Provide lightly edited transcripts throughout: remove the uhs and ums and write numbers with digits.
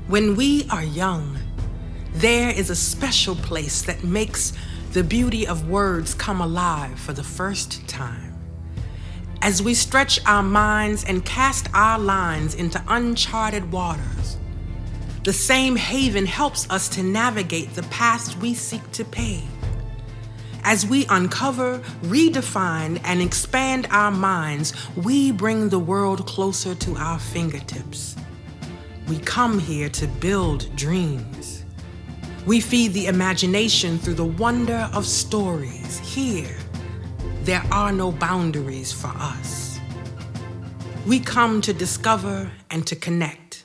When we are young, there is a special place that makes the beauty of words come alive for the first time. As we stretch our minds and cast our lines into uncharted waters, the same haven helps us to navigate the paths we seek to pave. As we uncover, redefine, and expand our minds, we bring the world closer to our fingertips. We come here to build dreams. We feed the imagination through the wonder of stories. Here, there are no boundaries for us. We come to discover and to connect.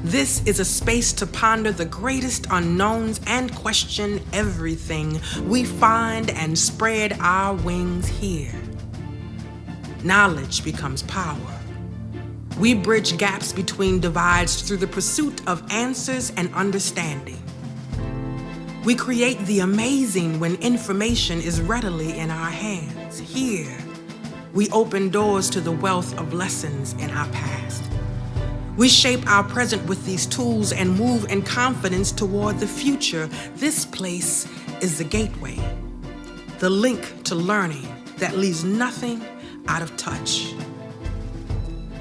This is a space to ponder the greatest unknowns and question everything. We find and spread our wings here. Knowledge becomes power. We bridge gaps between divides through the pursuit of answers and understanding. We create the amazing when information is readily in our hands. Here, we open doors to the wealth of lessons in our past. We shape our present with these tools and move in confidence toward the future. This place is the gateway, the link to learning that leaves nothing out of touch.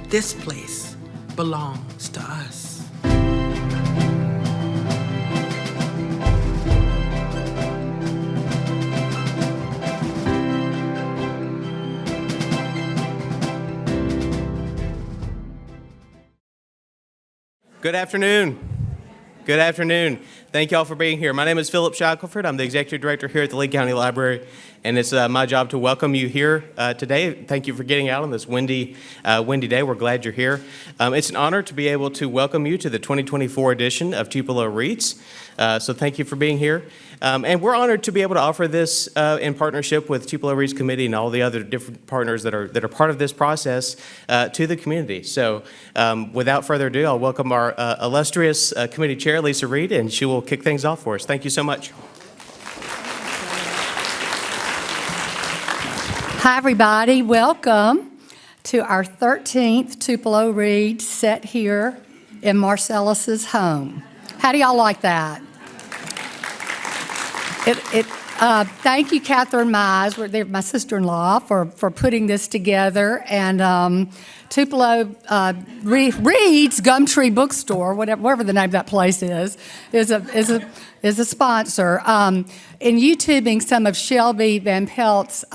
This place belongs to us. Good afternoon. Good afternoon. Thank you all for being here. My name is Philip Shackelford. I'm the Executive Director here at the Lee County Library, and it's my job to welcome you here today. Thank you for getting out on this windy day. We're glad you're here. It's an honor to be able to welcome you to the 2024 edition of Tupelo Reads. So thank you for being here. And we're honored to be able to offer this in partnership with Tupelo Reads Committee and all the other different partners that are part of this process to the community. So without further ado, I'll welcome our illustrious committee chair, Lisa Reed, and she will kick things off for us. Thank you so much. Hi, everybody. Welcome to our 13th Tupelo Reads set here in Marcellus's home. How do y'all like that? Thank you, Catherine Mize, my sister-in-law, for putting this together. And Tupelo Reads Gumtree Bookstore, whatever the name of that place is a sponsor. In YouTubing some of Shelby Van Pelt's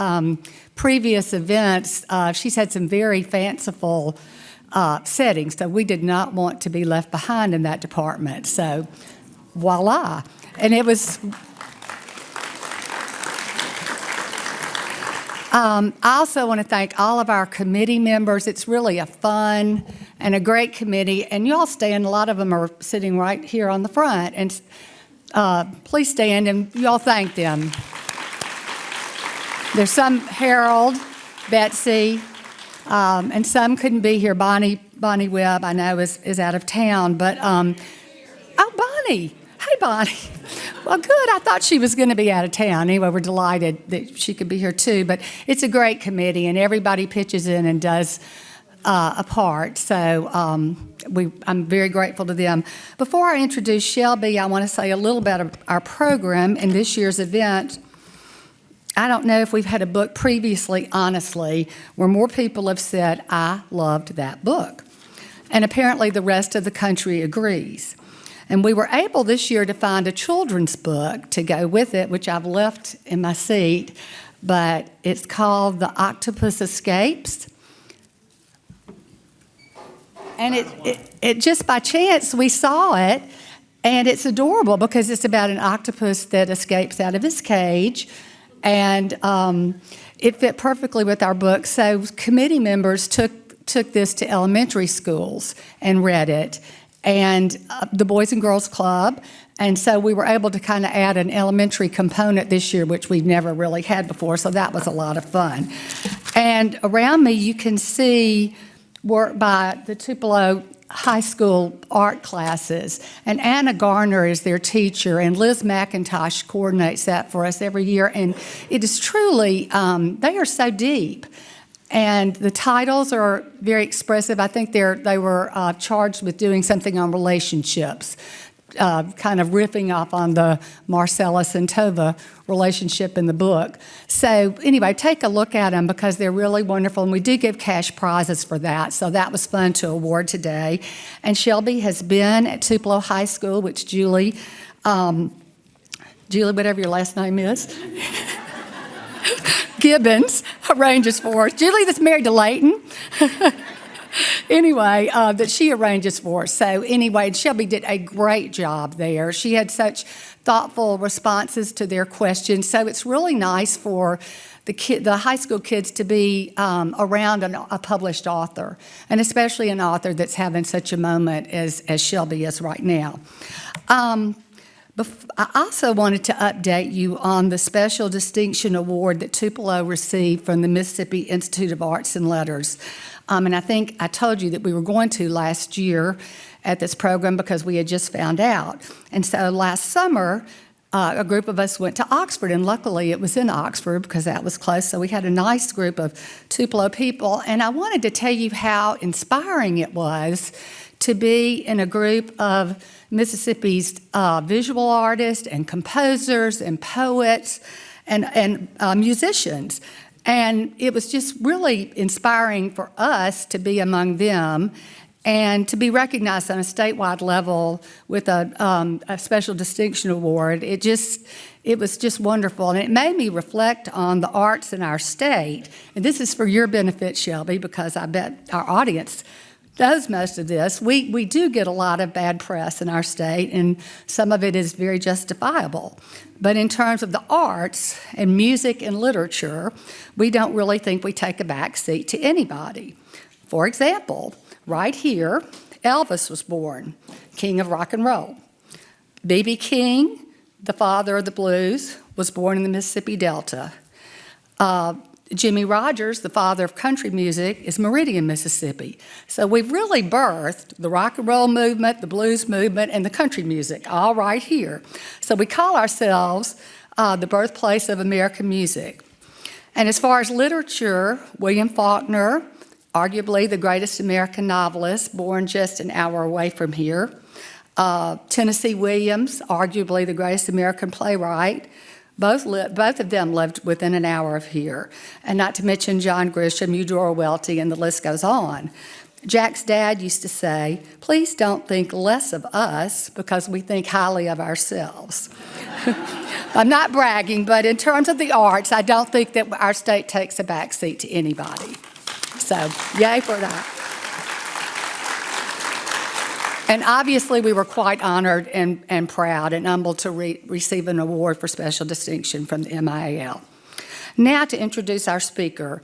previous events, she's had some very fanciful settings, so we did not want to be left behind in that department. So, voila. And it was... I also want to thank all of our committee members. It's really a fun and a great committee, and you all stand. A lot of them are sitting right here on the front, and please stand and you all thank them. There's some Harold, Betsy, and some couldn't be here. Bonnie Webb, I know, is out of town, but oh, Bonnie. Hey, Bonnie. Well, good. I thought she was going to be out of town. Anyway, we're delighted that she could be here, too. But it's a great committee, and everybody pitches in and does a part. So I'm very grateful to them. Before I introduce Shelby, I want to say a little bit about our program in this year's event. I don't know if we've had a book previously, honestly, where more people have said, I loved that book. And apparently the rest of the country agrees. And we were able this year to find a children's book to go with it, which I've left in my seat, but it's called The Octopus Escapes. And it just by chance we saw it, and it's adorable because it's about an octopus that escapes out of his cage, and it fit perfectly with our book. So committee members took this to elementary schools and read it, and the Boys and Girls Club. And so we were able to kind of add an elementary component this year, which we've never really had before, so that was a lot of fun. And around me you can see work by the Tupelo High School art classes. And Anna Garner is their teacher, and Liz McIntosh coordinates that for us every year. And it is truly, they are so deep. And the titles are very expressive. I think they were charged with doing something on relationships, kind of riffing off on the Marcellus and Tova relationship in the book. So anyway, take a look at them because they're really wonderful, and we do give cash prizes for that, so that was fun to award today. And Shelby has been at Tupelo High School, which Julie, whatever your last name is, Gibbons arranges for us. Julie that's married to Leighton. Anyway, that she arranges for us. So anyway, Shelby did a great job there. She had such thoughtful responses to their questions. So it's really nice for the high school kids to be around a published author, and especially an author that's having such a moment as Shelby is right now. I also wanted to update you on the Special Distinction Award that Tupelo received from the Mississippi Institute of Arts and Letters. And I think I told you that we were going to last year at this program because we had just found out. And so last summer, a group of us went to Oxford, and luckily it was in Oxford because that was close, so we had a nice group of Tupelo people. And I wanted to tell you how inspiring it was to be in a group of Mississippi's visual artists and composers and poets and musicians. And it was just really inspiring for us to be among them and to be recognized on a statewide level with a special distinction award. It was just wonderful, and it made me reflect on the arts in our state. And this is for your benefit, Shelby, because I bet our audience knows most of this. We do get a lot of bad press in our state, and some of it is very justifiable. But in terms of the arts and music and literature, we don't really think we take a back seat to anybody. For example, right here, Elvis was born, king of rock and roll. B.B. King, the father of the blues, was born in the Mississippi Delta. Jimmy Rogers, the father of country music, is Meridian, Mississippi. So we've really birthed the rock and roll movement, the blues movement, and the country music, all right here. So we call ourselves the birthplace of American music. And as far as literature, William Faulkner, arguably the greatest American novelist, born just an hour away from here. Tennessee Williams, arguably the greatest American playwright. Both of them lived within an hour of here. And not to mention John Grisham, Eudora Welty, and the list goes on. Jack's dad used to say, "Please don't think less of us because we think highly of ourselves." I'm not bragging, but in terms of the arts, I don't think that our state takes a backseat to anybody. So, yay for that. And obviously, we were quite honored and proud and humbled to receive an award for special distinction from the MIAL. Now to introduce our speaker.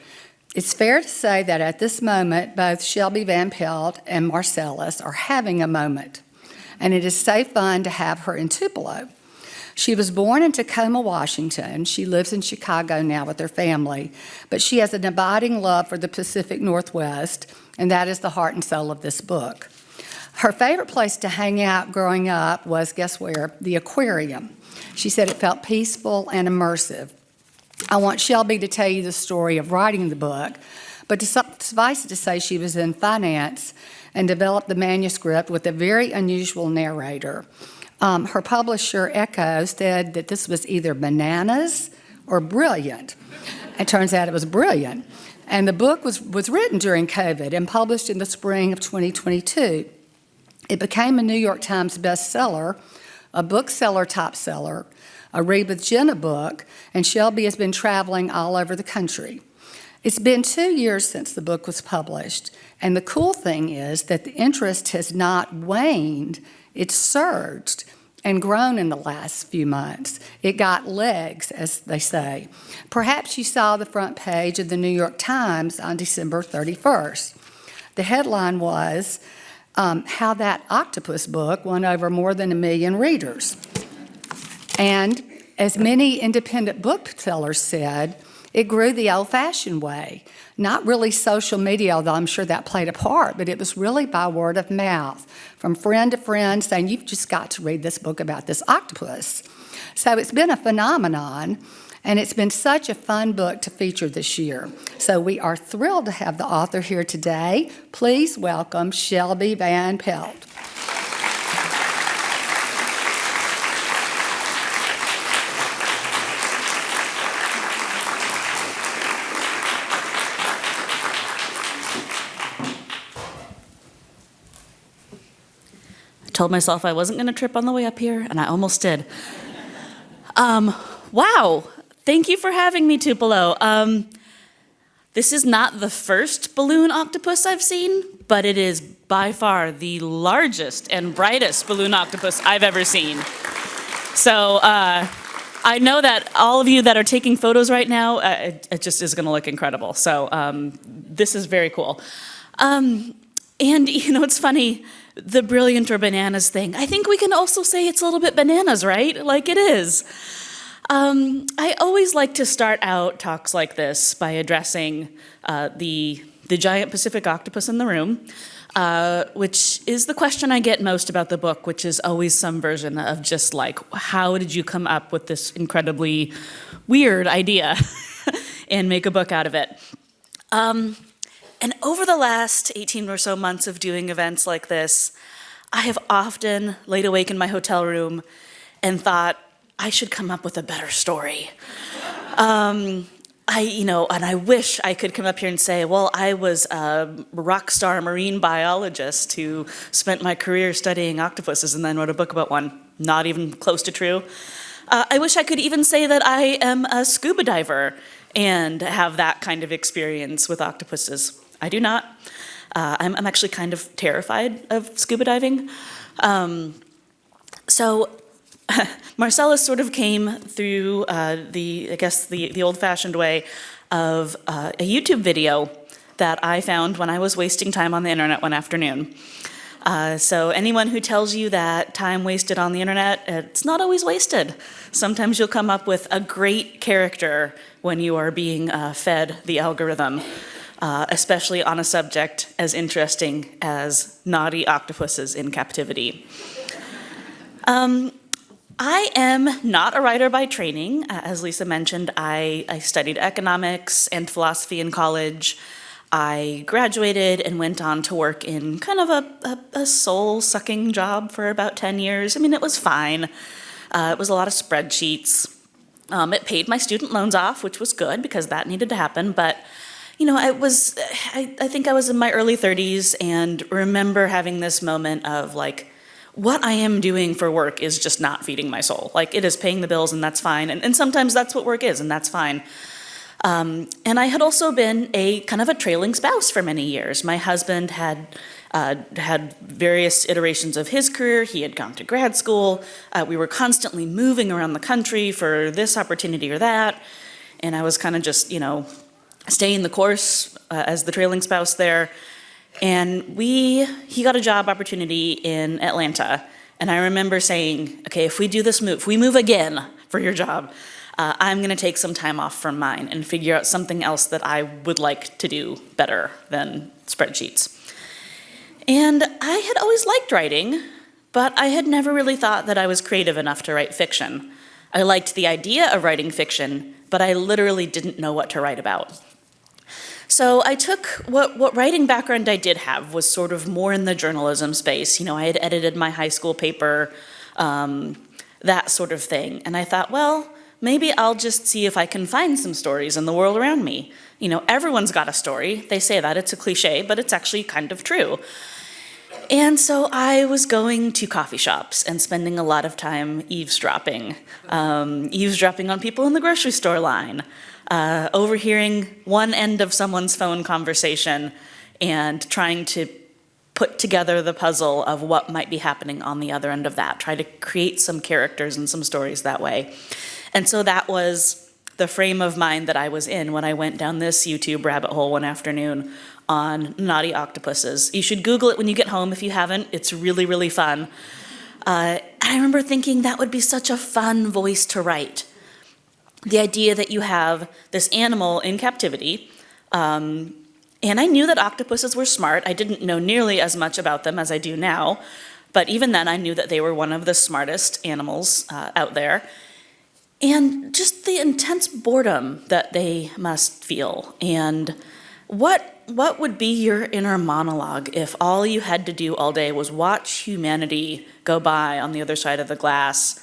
It's fair to say that at this moment, both Shelby Van Pelt and Marcellus are having a moment, and it is so fun to have her in Tupelo. She was born in Tacoma, Washington. She lives in Chicago now with her family, but she has an abiding love for the Pacific Northwest, and that is the heart and soul of this book. Her favorite place to hang out growing up was, guess where? The aquarium. She said it felt peaceful and immersive. I want Shelby to tell you the story of writing the book, but to suffice it to say she was in finance and developed the manuscript with a very unusual narrator. Her publisher, Echo, said that this was either bananas or brilliant. It turns out it was brilliant. And the book was written during COVID and published in the spring of 2022. It became a New York Times bestseller, a bookseller top seller, a Read with Jenna book, and Shelby has been traveling all over the country. It's been 2 years since the book was published, and the cool thing is that the interest has not waned, it's surged and grown in the last few months. It got legs, as they say. Perhaps you saw the front page of the New York Times on December 31st. The headline was, How That Octopus Book Won Over More Than 1 Million Readers. And as many independent booksellers said, it grew the old-fashioned way. Not really social media, although I'm sure that played a part, but it was really by word of mouth, from friend to friend saying, you've just got to read this book about this octopus. So it's been a phenomenon. And it's been such a fun book to feature this year. So we are thrilled to have the author here today. Please welcome Shelby Van Pelt. Told myself I wasn't going to trip on the way up here, and I almost did. Wow. Thank you for having me, Tupelo. This is not the first balloon octopus I've seen, but it is by far the largest and brightest balloon octopus I've ever seen. So I know that all of you that are taking photos right now, it just is going to look incredible. So this is very cool. And, you know, it's funny, the brilliant or bananas thing. I think we can also say it's a little bit bananas, right? Like it is. I always like to start out talks like this by addressing the giant Pacific octopus in the room, which is the question I get most about the book, which is always some version of just like, how did you come up with this incredibly weird idea and make a book out of it? And over the last 18 or so months of doing events like this, I have often laid awake in my hotel room and thought, I should come up with a better story. And I wish I could come up here and say, well, I was a rock star marine biologist who spent my career studying octopuses and then wrote a book about one. Not even close to true. I wish I could even say that I am a scuba diver and have that kind of experience with octopuses. I do not. I'm actually kind of terrified of scuba diving. So Marcellus sort of came through the old-fashioned way of a YouTube video that I found when I was wasting time on the internet one afternoon. So anyone who tells you that time wasted on the internet, it's not always wasted. Sometimes you'll come up with a great character when you are being fed the algorithm. Especially on a subject as interesting as naughty octopuses in captivity. I am not a writer by training. As Lisa mentioned, I studied economics and philosophy in college. I graduated and went on to work in kind of a soul-sucking job for about 10 years. I mean, it was fine. It was a lot of spreadsheets. It paid my student loans off, which was good because that needed to happen, but you know, I think I was in my early 30s and remember having this moment of like, what I am doing for work is just not feeding my soul. Like it is paying the bills and that's fine. And sometimes that's what work is and that's fine. And I had also been a kind of a trailing spouse for many years. My husband had various iterations of his career. He had gone to grad school. We were constantly moving around the country for this opportunity or that. And I was kind of just, staying the course as the trailing spouse there. And he got a job opportunity in Atlanta. And I remember saying, okay, if we do this move, if we move again for your job, I'm gonna take some time off from mine and figure out something else that I would like to do better than spreadsheets. And I had always liked writing, but I had never really thought that I was creative enough to write fiction. I liked the idea of writing fiction, but I literally didn't know what to write about. So I took what writing background I did have was sort of more in the journalism space. I had edited my high school paper, that sort of thing. And I thought, well, maybe I'll just see if I can find some stories in the world around me. Everyone's got a story. They say that, it's a cliche, but it's actually kind of true. And so I was going to coffee shops and spending a lot of time eavesdropping on people in the grocery store line, overhearing one end of someone's phone conversation and trying to put together the puzzle of what might be happening on the other end of that, try to create some characters and some stories that way. And so that was the frame of mind that I was in when I went down this YouTube rabbit hole one afternoon on naughty octopuses. You should Google it when you get home if you haven't. It's really, really fun. I remember thinking that would be such a fun voice to write. The idea that you have this animal in captivity, and I knew that octopuses were smart. I didn't know nearly as much about them as I do now, but even then I knew that they were one of the smartest animals out there. and just the intense boredom that they must feel. And what would be your inner monologue if all you had to do all day was watch humanity go by on the other side of the glass?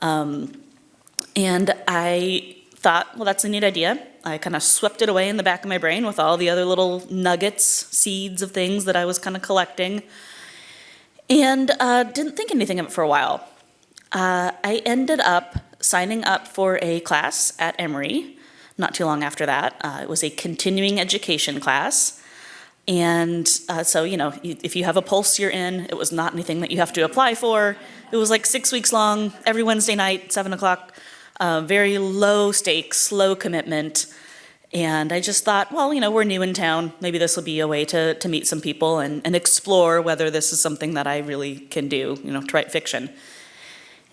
And I thought, well, that's a neat idea. I kind of swept it away in the back of my brain with all the other little nuggets, seeds of things that I was kind of collecting, and didn't think anything of it for a while. I ended up signing up for a class at Emory not too long after that. It was a continuing education class. And so, if you have a pulse you're in, it was not anything that you have to apply for. It was like 6 weeks long, every Wednesday night, 7 o'clock. Very low stakes, low commitment. And I just thought, well, we're new in town. Maybe this will be a way to meet some people and explore whether this is something that I really can do, to write fiction.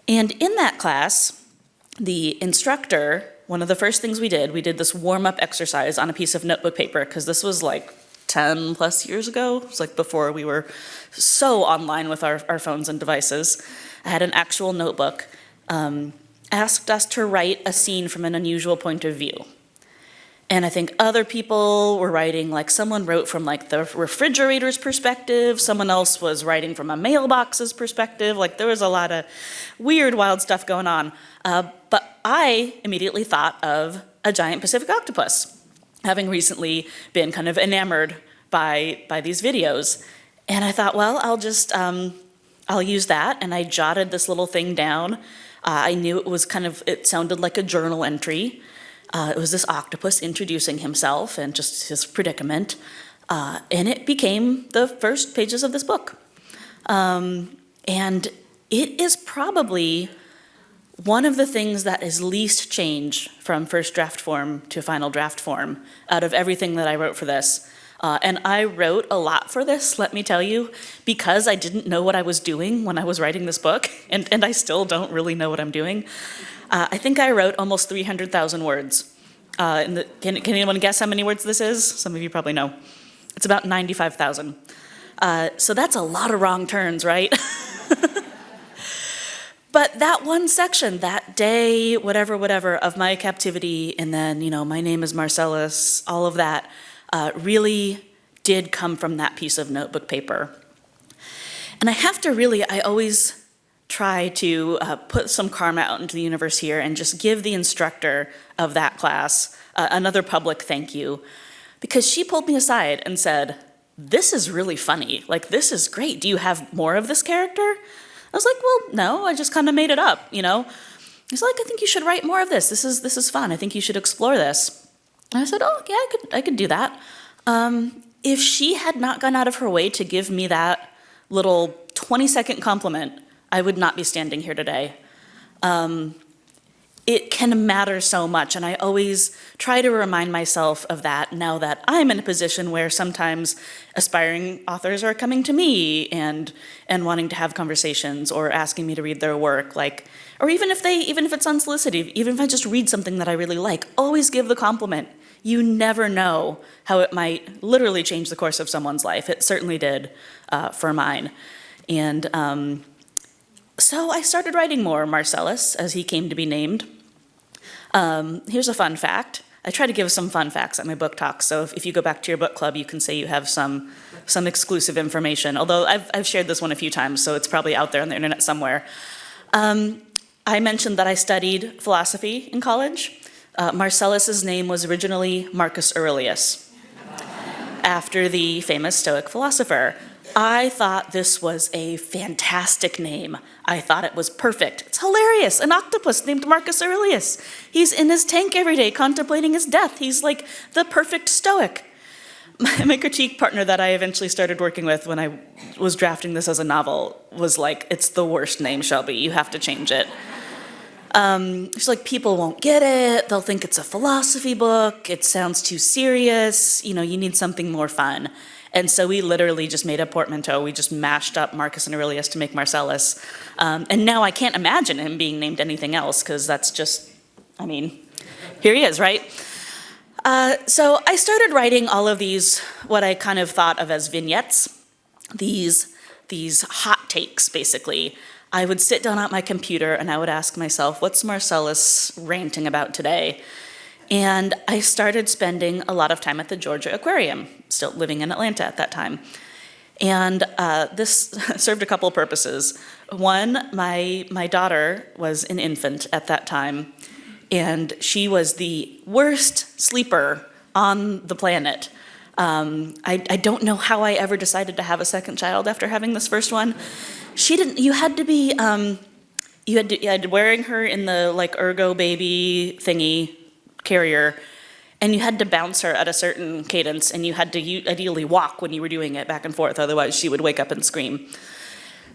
And in that class, the instructor, one of the first things we did this warm-up exercise on a piece of notebook paper, because this was like 10 plus years ago. It was like before we were so online with our phones and devices. I had an actual notebook, asked us to write a scene from an unusual point of view. And I think other people were writing, like someone wrote from like the refrigerator's perspective, someone else was writing from a mailbox's perspective. Like there was a lot of weird, wild stuff going on. But I immediately thought of a giant Pacific octopus, having recently been kind of enamored by these videos. And I thought, well, I'll use that. And I jotted this little thing down. I knew it sounded like a journal entry. It was this octopus introducing himself and just his predicament. And it became the first pages of this book. And it is probably one of the things that is least change from first draft form to final draft form out of everything that I wrote for this. And I wrote a lot for this, let me tell you, because I didn't know what I was doing when I was writing this book, and I still don't really know what I'm doing. I think I wrote almost 300,000 words. Can anyone guess how many words this is? Some of you probably know. It's about 95,000. So that's a lot of wrong turns, right? But that one section, that day, whatever, of my captivity, and then, my name is Marcellus, all of that, really did come from that piece of notebook paper. And I always try to put some karma out into the universe here and just give the instructor of that class another public thank you, because she pulled me aside and said, this is really funny. Like, this is great. Do you have more of this character? I was like, well, no, I just kind of made it up, He's like, I think you should write more of this. This is fun. I think you should explore this. And I said, oh, yeah, I could do that. If she had not gone out of her way to give me that little 20-second compliment, I would not be standing here today. It can matter so much, and I always try to remind myself of that now that I'm in a position where sometimes aspiring authors are coming to me and wanting to have conversations or asking me to read their work, or even if it's unsolicited, even if I just read something that I really like, always give the compliment. You never know how it might literally change the course of someone's life. It certainly did for mine. And so I started writing more Marcellus as he came to be named. Here's a fun fact. I try to give some fun facts at my book talks, so if you go back to your book club, you can say you have some exclusive information, although I've shared this one a few times, so it's probably out there on the internet somewhere. I mentioned that I studied philosophy in college. Marcellus's name was originally Marcus Aurelius, after the famous Stoic philosopher. I thought this was a fantastic name. I thought it was perfect. It's hilarious. An octopus named Marcus Aurelius. He's in his tank every day contemplating his death. He's like the perfect Stoic. My critique partner that I eventually started working with when I was drafting this as a novel was like, it's the worst name, Shelby. You have to change it. She's like, people won't get it. They'll think it's a philosophy book. It sounds too serious. You need something more fun. And so we literally just made a portmanteau. We just mashed up Marcus and Aurelius to make Marcellus. And now I can't imagine him being named anything else, because that's just, here he is, right? So I started writing all of these, what I kind of thought of as vignettes, these hot takes, basically. I would sit down at my computer and I would ask myself, what's Marcellus ranting about today? And I started spending a lot of time at the Georgia Aquarium, still living in Atlanta at that time. And this served a couple of purposes. One, my daughter was an infant at that time, and she was the worst sleeper on the planet. I don't know how I ever decided to have a second child after having this first one. She didn't. You had to be. You had wearing her in the like ergo baby thingy carrier, and you had to bounce her at a certain cadence, and you had to ideally walk when you were doing it back and forth, otherwise she would wake up and scream.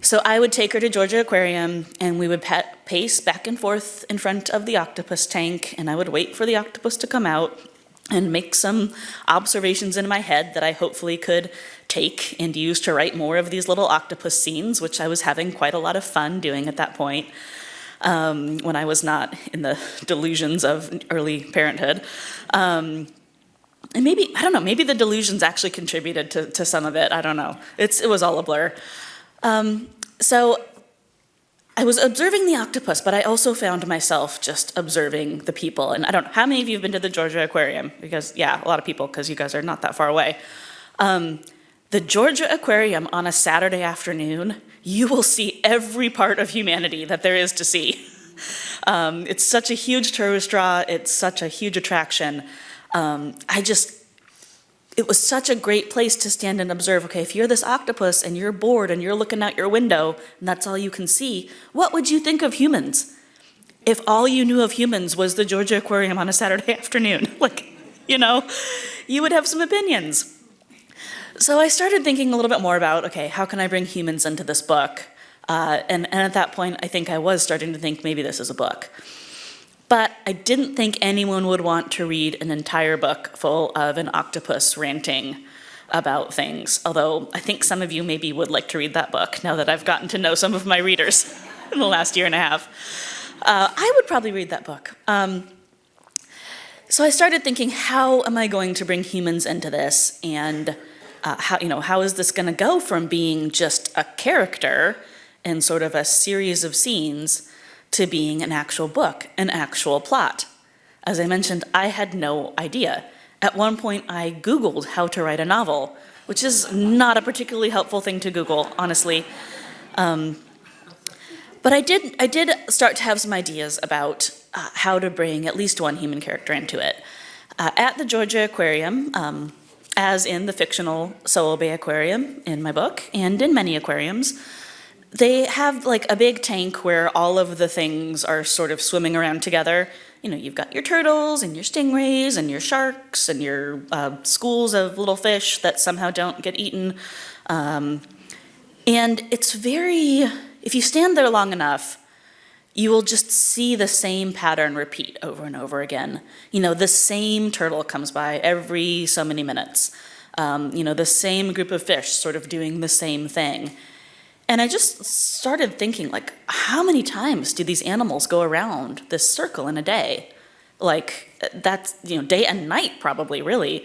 So I would take her to Georgia Aquarium, and we would pace back and forth in front of the octopus tank, and I would wait for the octopus to come out and make some observations in my head that I hopefully could take and use to write more of these little octopus scenes, which I was having quite a lot of fun doing at that point. When I was not in the delusions of early parenthood. And maybe, I don't know, maybe the delusions actually contributed to some of it. I don't know. It was all a blur. So I was observing the octopus, but I also found myself just observing the people. And I don't know, how many of you have been to the Georgia Aquarium? Because, yeah, a lot of people, because you guys are not that far away. The Georgia Aquarium on a Saturday afternoon, you will see every part of humanity that there is to see. It's such a huge tourist draw. It's such a huge attraction. It was such a great place to stand and observe. Okay, if you're this octopus and you're bored and you're looking out your window and that's all you can see, what would you think of humans? If all you knew of humans was the Georgia Aquarium on a Saturday afternoon, you would have some opinions. So I started thinking a little bit more about, okay, how can I bring humans into this book? And at that point, I think I was starting to think maybe this is a book. But I didn't think anyone would want to read an entire book full of an octopus ranting about things, although I think some of you maybe would like to read that book now that I've gotten to know some of my readers in the last year and a half. I would probably read that book. So I started thinking, how am I going to bring humans into this? And how is this going to go from being just a character in sort of a series of scenes to being an actual book, an actual plot? As I mentioned, I had no idea. At one point, I Googled how to write a novel, which is not a particularly helpful thing to Google, honestly. But I did start to have some ideas about how to bring at least one human character into it. At the Georgia Aquarium, as in the fictional Solo Bay Aquarium in my book, and in many aquariums, they have like a big tank where all of the things are sort of swimming around together. You've got your turtles and your stingrays and your sharks and your schools of little fish that somehow don't get eaten. And it's if you stand there long enough, you will just see the same pattern repeat over and over again. The same turtle comes by every so many minutes. The same group of fish sort of doing the same thing. And I just started thinking, how many times do these animals go around this circle in a day? That's, day and night probably, really.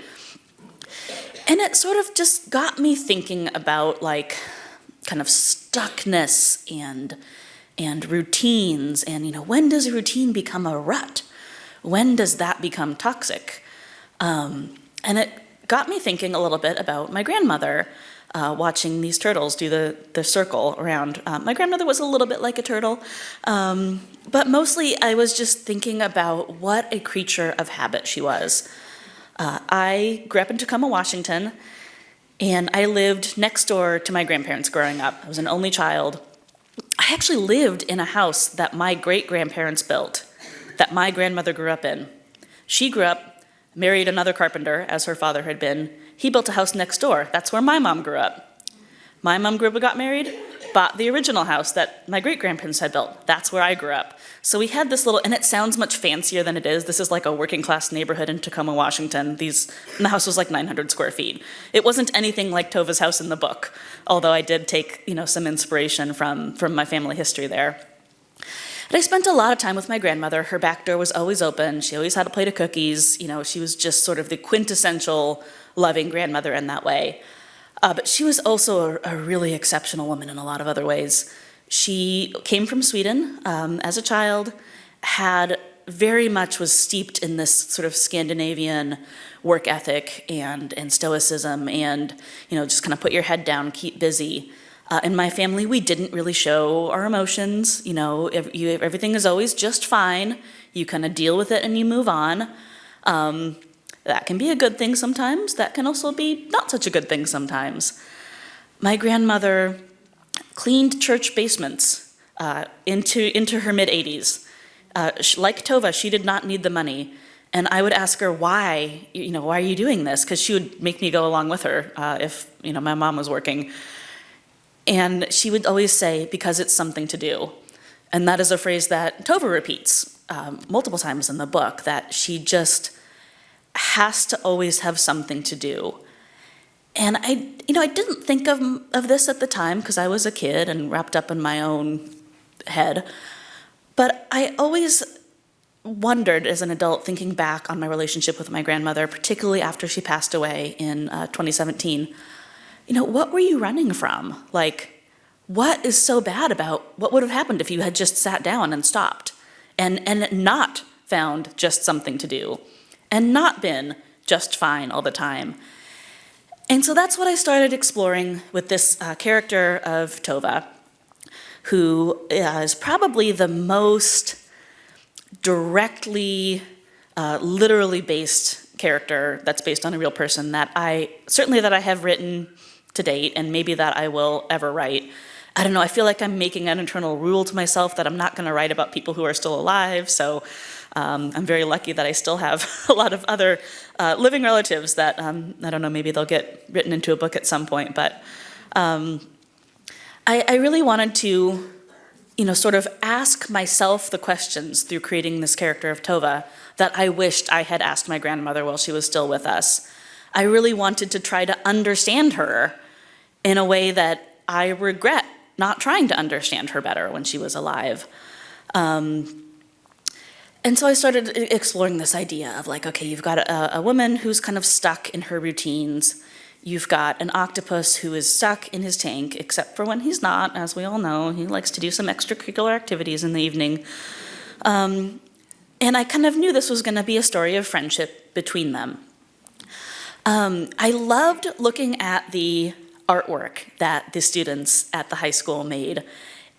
And it sort of just got me thinking about, kind of stuckness and routines, and when does a routine become a rut? When does that become toxic? And it got me thinking a little bit about my grandmother, watching these turtles do the circle around. My grandmother was a little bit like a turtle, but mostly I was just thinking about what a creature of habit she was. I grew up in Tacoma, Washington, and I lived next door to my grandparents growing up. I was an only child. I actually lived in a house that my great-grandparents built, that my grandmother grew up in. She grew up, married another carpenter, as her father had been. He built a house next door. That's where my mom grew up. My mom grew up and got married, bought the original house that my great-grandparents had built. That's where I grew up. So we had this little, and it sounds much fancier than it is. This is like a working-class neighborhood in Tacoma, Washington. And the house was 900 square feet. It wasn't anything like Tova's house in the book, although I did take, some inspiration from my family history there. And I spent a lot of time with my grandmother. Her back door was always open. She always had a plate of cookies. She was just sort of the quintessential loving grandmother in that way. But she was also a really exceptional woman in a lot of other ways. She came from Sweden as a child, was steeped in this sort of Scandinavian work ethic and stoicism and, just kind of put your head down, keep busy. In my family, we didn't really show our emotions. Everything is always just fine. You kind of deal with it and you move on. That can be a good thing sometimes. That can also be not such a good thing sometimes. My grandmother cleaned church basements into her mid-80s. Like Tova, she did not need the money. And I would ask her, why are you doing this? Because she would make me go along with her if, my mom was working. And she would always say, because it's something to do. And that is a phrase that Tova repeats multiple times in the book, that she just has to always have something to do. And I didn't think of this at the time because I was a kid and wrapped up in my own head. But I always wondered as an adult, thinking back on my relationship with my grandmother, particularly after she passed away in 2017, what were you running from? Like, what is so bad about what would have happened if you had just sat down and stopped and not found just something to do and not been just fine all the time? And so that's what I started exploring with this character of Tova, who is probably the most directly, literally based character that's based on a real person that I have written to date, and maybe that I will ever write. I don't know, I feel like I'm making an internal rule to myself that I'm not going to write about people who are still alive, so I'm very lucky that I still have a lot of other living relatives that, I don't know, maybe they'll get written into a book at some point, but I really wanted to, sort of ask myself the questions through creating this character of Tova that I wished I had asked my grandmother while she was still with us. I really wanted to try to understand her in a way that I regret not trying to understand her better when she was alive. And so I started exploring this idea of like, okay, you've got a woman who's kind of stuck in her routines. You've got an octopus who is stuck in his tank, except for when he's not, as we all know. He likes to do some extracurricular activities in the evening. And I kind of knew this was going to be a story of friendship between them. I loved looking at the artwork that the students at the high school made.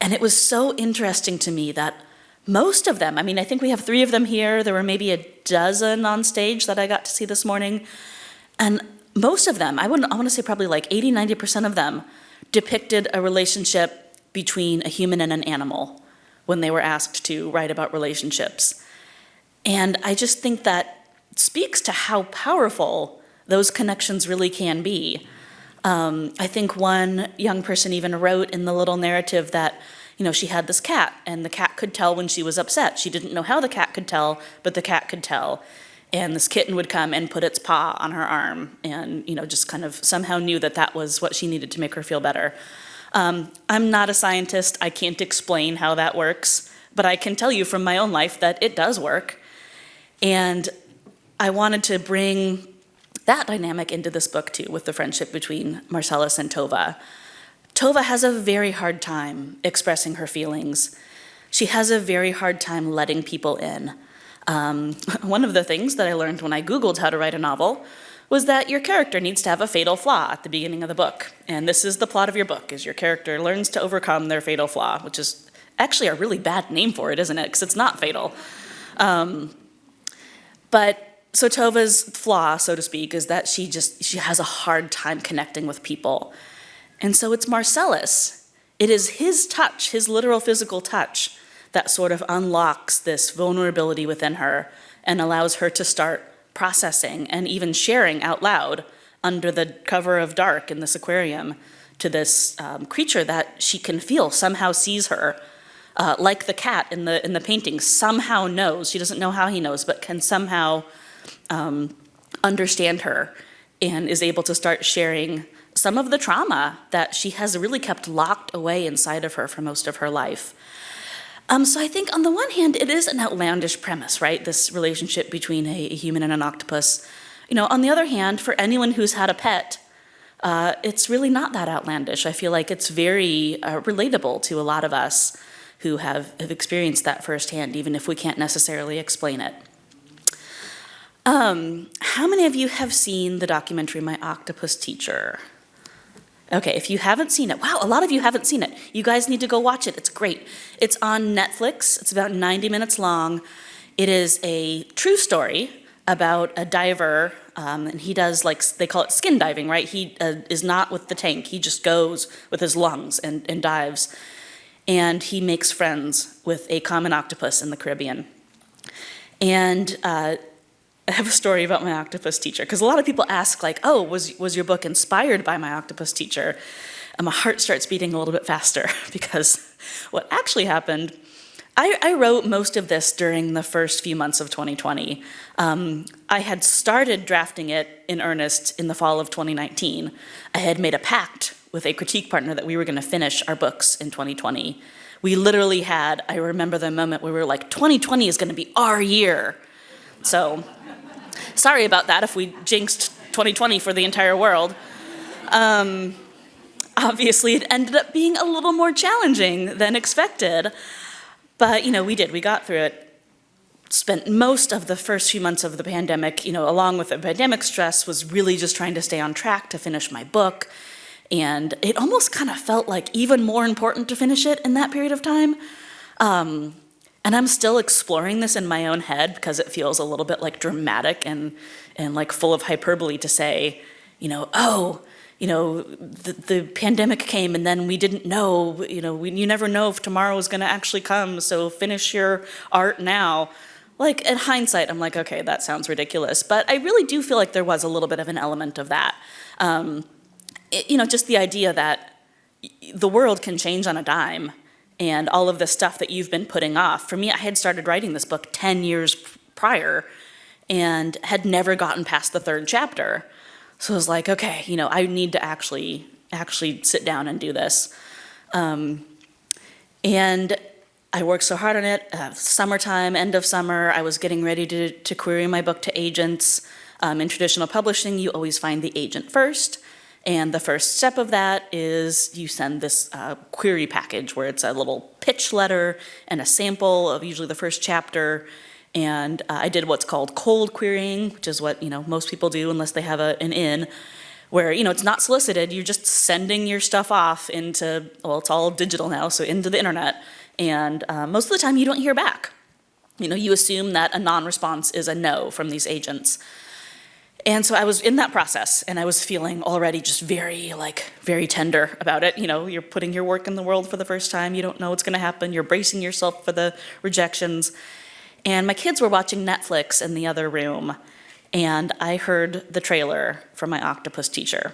And it was so interesting to me that most of them, I think we have 3 of them here. There were maybe a dozen on stage that I got to see this morning. And most of them, I want to say probably like 80-90% of them, depicted a relationship between a human and an animal when they were asked to write about relationships. And I just think that speaks to how powerful those connections really can be. I think one young person even wrote in the little narrative that, she had this cat, and the cat could tell when she was upset. She didn't know how the cat could tell, but the cat could tell. And this kitten would come and put its paw on her arm and, just kind of somehow knew that that was what she needed to make her feel better. I'm not a scientist. I can't explain how that works, but I can tell you from my own life that it does work. And I wanted to bring that dynamic into this book too, with the friendship between Marcellus and Tova. Tova has a very hard time expressing her feelings. She has a very hard time letting people in. One of the things that I learned when I Googled how to write a novel was that your character needs to have a fatal flaw at the beginning of the book. And this is the plot of your book, is your character learns to overcome their fatal flaw, which is actually a really bad name for it, isn't it? Because it's not fatal. So Tova's flaw, so to speak, is that she has a hard time connecting with people. And so it's Marcellus. It is his touch, his literal physical touch, that sort of unlocks this vulnerability within her and allows her to start processing and even sharing out loud under the cover of dark in this aquarium to this creature that she can feel somehow sees her, like the cat in the painting somehow knows. She doesn't know how he knows, but can somehow understand her and is able to start sharing some of the trauma that she has really kept locked away inside of her for most of her life. So I think on the one hand, it is an outlandish premise, right? This relationship between a human and an octopus. On the other hand, for anyone who's had a pet, it's really not that outlandish. I feel like it's very relatable to a lot of us who have experienced that firsthand, even if we can't necessarily explain it. How many of you have seen the documentary My Octopus Teacher? Okay, if you haven't seen it, wow, a lot of you haven't seen it. You guys need to go watch it. It's great. It's on Netflix. It's about 90 minutes long. It is a true story about a diver, and he does, like, they call it skin diving, right? He is not with the tank. He just goes with his lungs and dives. And he makes friends with a common octopus in the Caribbean. And I have a story about My Octopus Teacher, because a lot of people ask, like, oh, was your book inspired by My Octopus Teacher? And my heart starts beating a little bit faster, because what actually happened, I wrote most of this during the first few months of 2020. I had started drafting it in earnest in the fall of 2019. I had made a pact with a critique partner that we were going to finish our books in 2020. We literally had, I remember the moment where we were like, 2020 is going to be our year. So, sorry about that if we jinxed 2020 for the entire world. Obviously, it ended up being a little more challenging than expected. But, we got through it. Spent most of the first few months of the pandemic, along with the pandemic stress, was really just trying to stay on track to finish my book. And it almost kind of felt like even more important to finish it in that period of time. And I'm still exploring this in my own head, because it feels a little bit like dramatic and like full of hyperbole to say, the pandemic came and then we didn't know, you never know if tomorrow is going to actually come, so finish your art now. Like, in hindsight, I'm like, okay, that sounds ridiculous. But I really do feel like there was a little bit of an element of that. Just the idea that the world can change on a dime, and all of the stuff that you've been putting off. For me, I had started writing this book 10 years prior and had never gotten past the third chapter. So I was like, okay, I need to actually sit down and do this. And I worked so hard on it. Summertime, end of summer, I was getting ready to query my book to agents. In traditional publishing, you always find the agent first. And the first step of that is you send this query package where it's a little pitch letter and a sample of usually the first chapter. And I did what's called cold querying, which is what most people do unless they have an in, where it's not solicited. You're just sending your stuff off into, well, it's all digital now, so into the internet. And most of the time you don't hear back. You assume that a non-response is a no from these agents. And so I was in that process, and I was feeling already just very tender about it. You're putting your work in the world for the first time. You don't know what's going to happen. You're bracing yourself for the rejections. And my kids were watching Netflix in the other room, and I heard the trailer for My Octopus Teacher.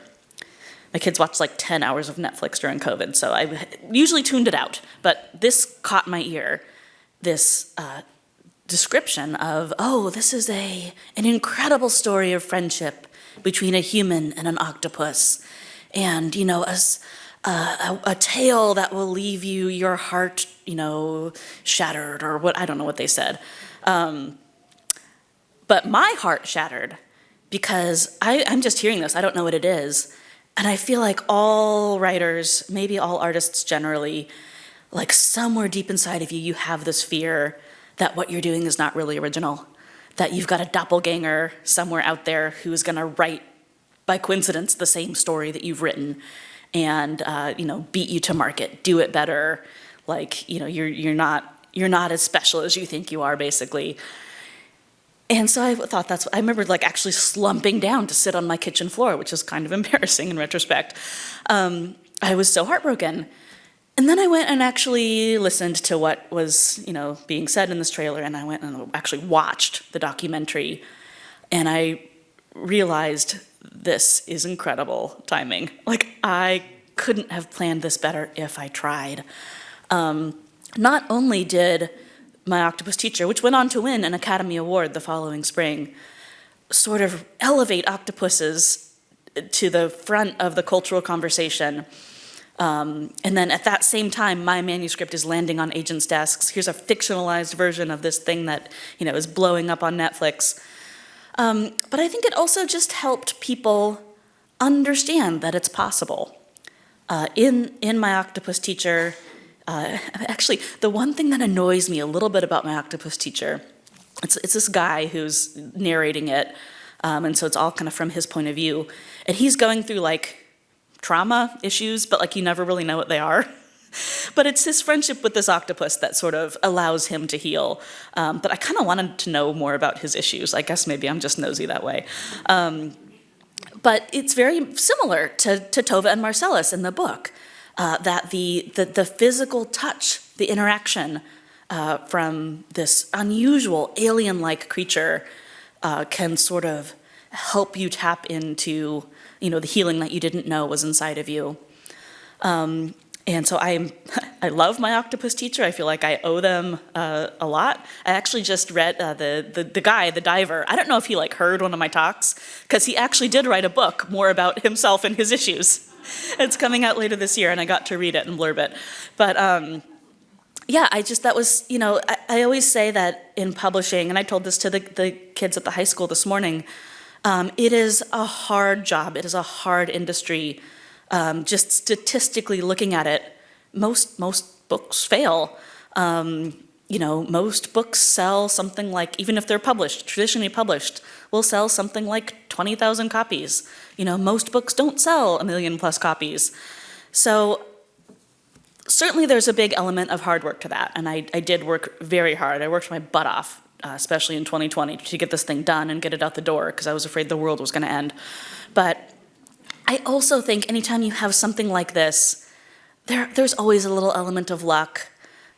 My kids watched like 10 hours of Netflix during COVID, so I usually tuned it out. But this caught my ear, this description of, this is an incredible story of friendship between a human and an octopus, and a tale that will leave your heart shattered, or what, I don't know what they said, but my heart shattered, because I'm just hearing this, I don't know what it is, and I feel like all writers, maybe all artists generally, like somewhere deep inside of you, you have this fear that what you're doing is not really original, that you've got a doppelganger somewhere out there who is going to write, by coincidence, the same story that you've written, and beat you to market, do it better, like you're not as special as you think you are, basically. And so I thought I remember actually slumping down to sit on my kitchen floor, which is kind of embarrassing in retrospect. I was so heartbroken. And then I went and actually listened to what was, being said in this trailer, and I went and actually watched the documentary, and I realized this is incredible timing. I couldn't have planned this better if I tried. Not only did My Octopus Teacher, which went on to win an Academy Award the following spring, sort of elevate octopuses to the front of the cultural conversation. And then at that same time, my manuscript is landing on agents' desks. Here's a fictionalized version of this thing that, is blowing up on Netflix. But I think it also just helped people understand that it's possible. In my octopus teacher, actually, the one thing that annoys me a little bit about my octopus teacher, it's this guy who's narrating it, and so it's all kind of from his point of view, and he's going through like trauma issues, but like you never really know what they are. But it's his friendship with this octopus that sort of allows him to heal. But I kind of wanted to know more about his issues. I guess maybe I'm just nosy that way. But it's very similar to Tova and Marcellus in the book, that the physical touch, the interaction from this unusual alien-like creature can sort of help you tap into, the healing that you didn't know was inside of you. And so I love my octopus teacher. I feel like I owe them a lot. I actually just read the guy, the diver. I don't know if he heard one of my talks, because he actually did write a book more about himself and his issues. It's coming out later this year, and I got to read it and blurb it. But that was, I always say that in publishing, and I told this to the kids at the high school this morning, it is a hard job. It is a hard industry. Just statistically looking at it, most books fail. Most books sell something like, even if they're traditionally published, will sell something like 20,000 copies. Most books don't sell 1 million+ copies. So certainly there's a big element of hard work to that, and I did work very hard. I worked my butt off, especially in 2020, to get this thing done and get it out the door, because I was afraid the world was going to end. But I also think anytime you have something like this, there's always a little element of luck,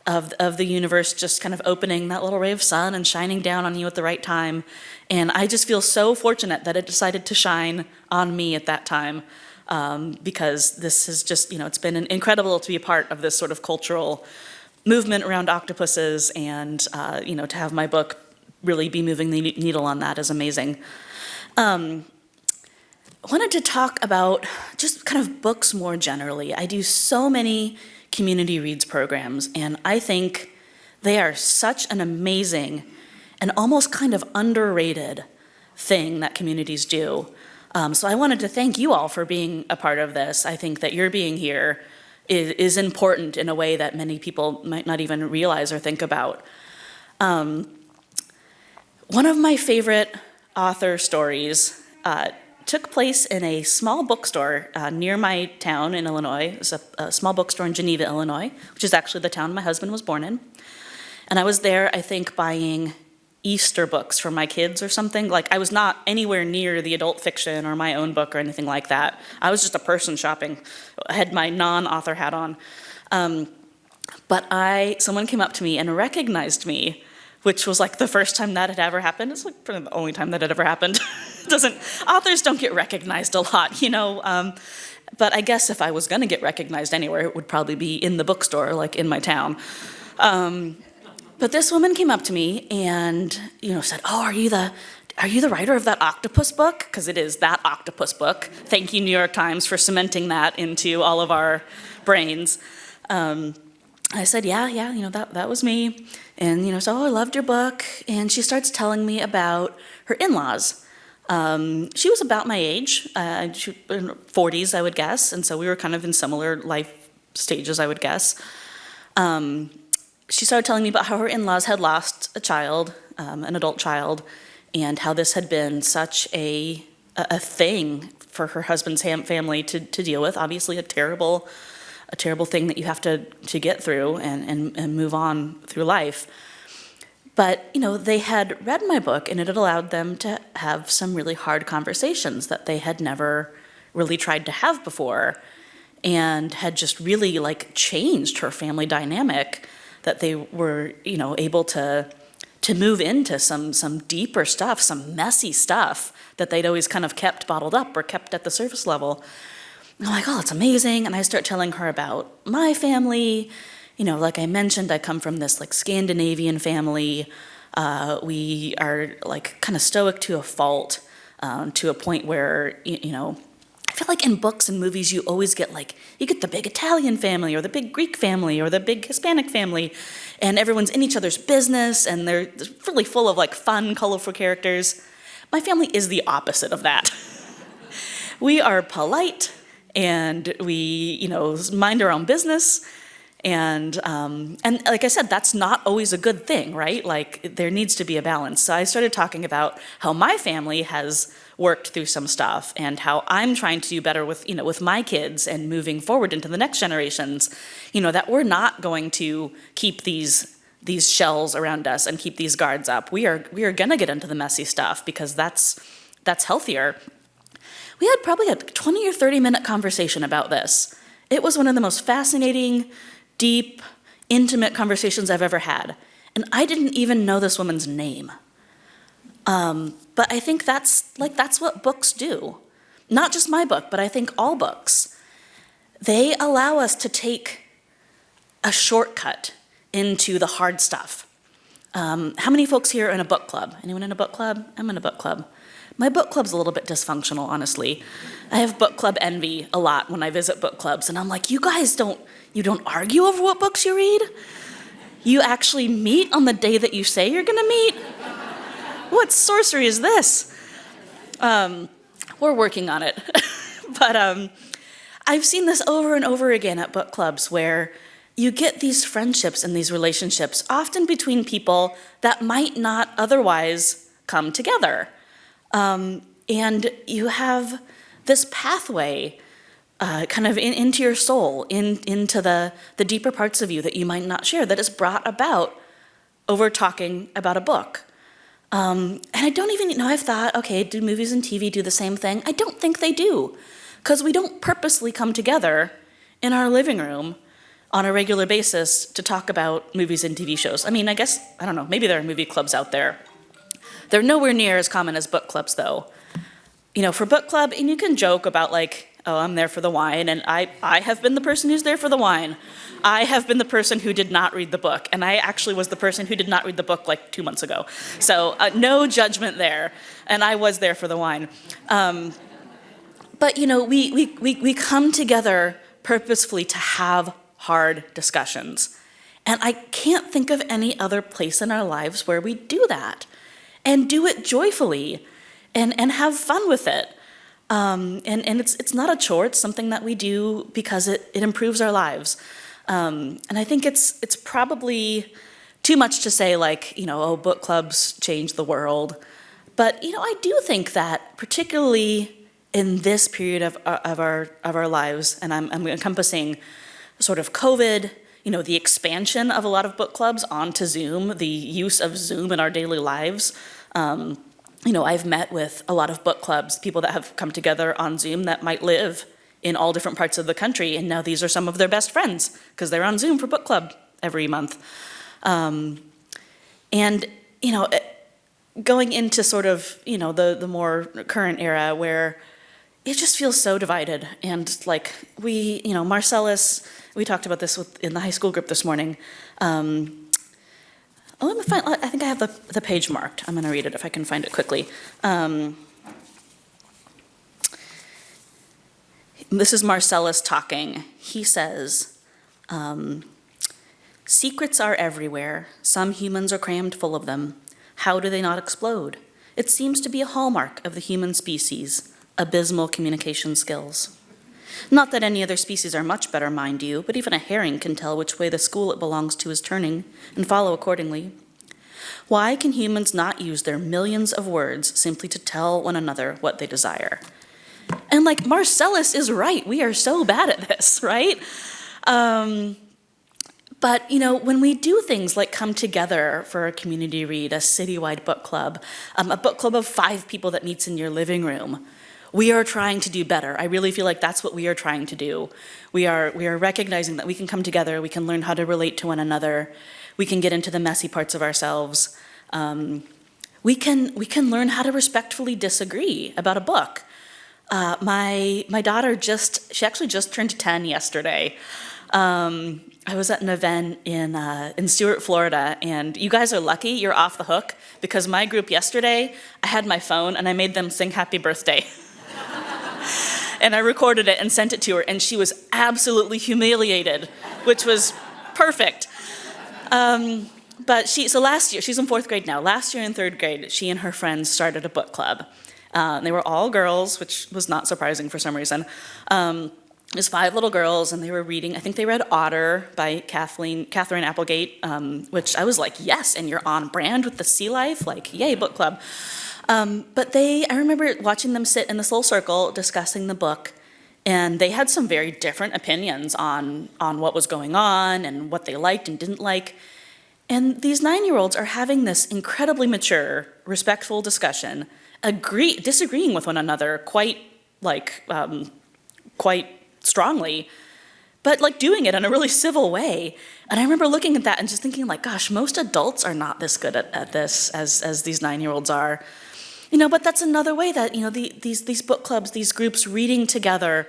of the universe just kind of opening that little ray of sun and shining down on you at the right time. And I just feel so fortunate that it decided to shine on me at that time, because this is just, it's been incredible to be a part of this sort of cultural movement around octopuses, and, to have my book really be moving the needle on that is amazing. I wanted to talk about just kind of books more generally. I do so many community reads programs, and I think they are such an amazing and almost kind of underrated thing that communities do. So I wanted to thank you all for being a part of this. I think that your being here is important in a way that many people might not even realize or think about. One of my favorite author stories took place in a small bookstore near my town in Illinois. It was a small bookstore in Geneva, Illinois, which is actually the town my husband was born in. And I was there, I think, buying Easter books for my kids or something. I was not anywhere near the adult fiction or my own book or anything like that. I was just a person shopping. I had my non-author hat on. But someone came up to me and recognized me, which was the first time that had ever happened. It's probably the only time that had ever happened. Authors don't get recognized a lot, but I guess if I was gonna get recognized anywhere, it would probably be in the bookstore, in my town. But this woman came up to me and, said, "Oh, are you the writer of that octopus book?" Because it is that octopus book. Thank you, New York Times, for cementing that into all of our brains. I said, yeah, that was me. And, so, I loved your book. And she starts telling me about her in-laws. She was about my age, she was in her 40s, I would guess. And so we were kind of in similar life stages, I would guess. She started telling me about how her in-laws had lost a child, an adult child, and how this had been such a thing for her husband's family to deal with. Obviously a terrible thing that you have to get through and move on through life. But, they had read my book, and it had allowed them to have some really hard conversations that they had never really tried to have before, and had just really changed her family dynamic, that they were, able to move into some deeper stuff, some messy stuff that they'd always kind of kept bottled up or kept at the surface level. I'm like, oh, it's amazing. And I start telling her about my family. Like I mentioned, I come from this Scandinavian family. We are kind of stoic to a fault, to a point where, I feel like in books and movies, you always get you get the big Italian family or the big Greek family or the big Hispanic family, and everyone's in each other's business, and they're really full of fun, colorful characters. My family is the opposite of that. We are polite, and we, mind our own business. And like I said, that's not always a good thing, right? Like, there needs to be a balance. So I started talking about how my family has worked through some stuff and how I'm trying to do better with my kids and moving forward into the next generations, that we're not going to keep these shells around us and keep these guards up. We are gonna get into the messy stuff because that's healthier. We had probably a 20 or 30-minute conversation about this. It was one of the most fascinating, deep, intimate conversations I've ever had. And I didn't even know this woman's name. But I think that's what books do. Not just my book, but I think all books. They allow us to take a shortcut into the hard stuff. How many folks here are in a book club? Anyone in a book club? I'm in a book club. My book club's a little bit dysfunctional, honestly. I have book club envy a lot when I visit book clubs, and I'm like, you guys don't argue over what books you read? You actually meet on the day that you say you're gonna meet? What sorcery is this? We're working on it. But I've seen this over and over again at book clubs where you get these friendships and these relationships, often between people that might not otherwise come together. And you have this pathway kind of into your soul, into the deeper parts of you that you might not share, that is brought about over talking about a book. And I don't even know, I've thought, okay, do movies and TV do the same thing? I don't think they do, because we don't purposely come together in our living room on a regular basis to talk about movies and TV shows. I mean, I don't know, maybe there are movie clubs out there. They're nowhere near as common as book clubs, though. For book club, and you can joke about like, oh, I'm there for the wine, and I have been the person who's there for the wine. I have been the person who did not read the book, and I actually was the person who did not read the book like 2 months ago. So no judgment there, and I was there for the wine. But we come together purposefully to have hard discussions. And I can't think of any other place in our lives where we do that and do it joyfully and have fun with it. And it's not a chore, it's something that we do because it improves our lives. And I think it's probably too much to say like, oh, book clubs change the world. But, I do think that particularly in this period of our lives, and I'm encompassing sort of COVID, the expansion of a lot of book clubs onto Zoom, the use of Zoom in our daily lives. I've met with a lot of book clubs, people that have come together on Zoom that might live in all different parts of the country, and now these are some of their best friends because they're on Zoom for book club every month. Going into sort of, the more current era where it just feels so divided. And like Marcellus, we talked about this in the high school group this morning. Let me find, I think I have the page marked. I'm gonna read it if I can find it quickly. This is Marcellus talking. He says, secrets are everywhere. Some humans are crammed full of them. How do they not explode? It seems to be a hallmark of the human species, abysmal communication skills. Not that any other species are much better, mind you, but even a herring can tell which way the school it belongs to is turning and follow accordingly. Why can humans not use their millions of words simply to tell one another what they desire? And like Marcellus is right, we are so bad at this, right? But, when we do things like come together for a community read, a citywide book club, a book club of 5 people that meets in your living room, we are trying to do better. I really feel like that's what we are trying to do. We are recognizing that we can come together, we can learn how to relate to one another, we can get into the messy parts of ourselves. We can learn how to respectfully disagree about a book. My daughter she actually just turned 10 yesterday. I was at an event in Stuart, Florida, and you guys are lucky, you're off the hook, because my group yesterday, I had my phone and I made them sing happy birthday. And I recorded it and sent it to her, and she was absolutely humiliated, which was perfect. But so last year, she's in 4th grade now, last year in 3rd grade, she and her friends started a book club. They were all girls, which was not surprising for some reason. There's 5 little girls, and they were reading, I think they read Otter by Catherine Applegate, which I was like, yes, and you're on brand with the sea life, like, yay, book club. But I remember watching them sit in this little circle discussing the book, and they had some very different opinions on what was going on and what they liked and didn't like. And these 9-year-olds are having this incredibly mature, respectful discussion, disagreeing with one another quite strongly, but like doing it in a really civil way. And I remember looking at that and just thinking like, gosh, most adults are not this good at this as these 9-year-olds are. But that's another way that, these book clubs, these groups reading together,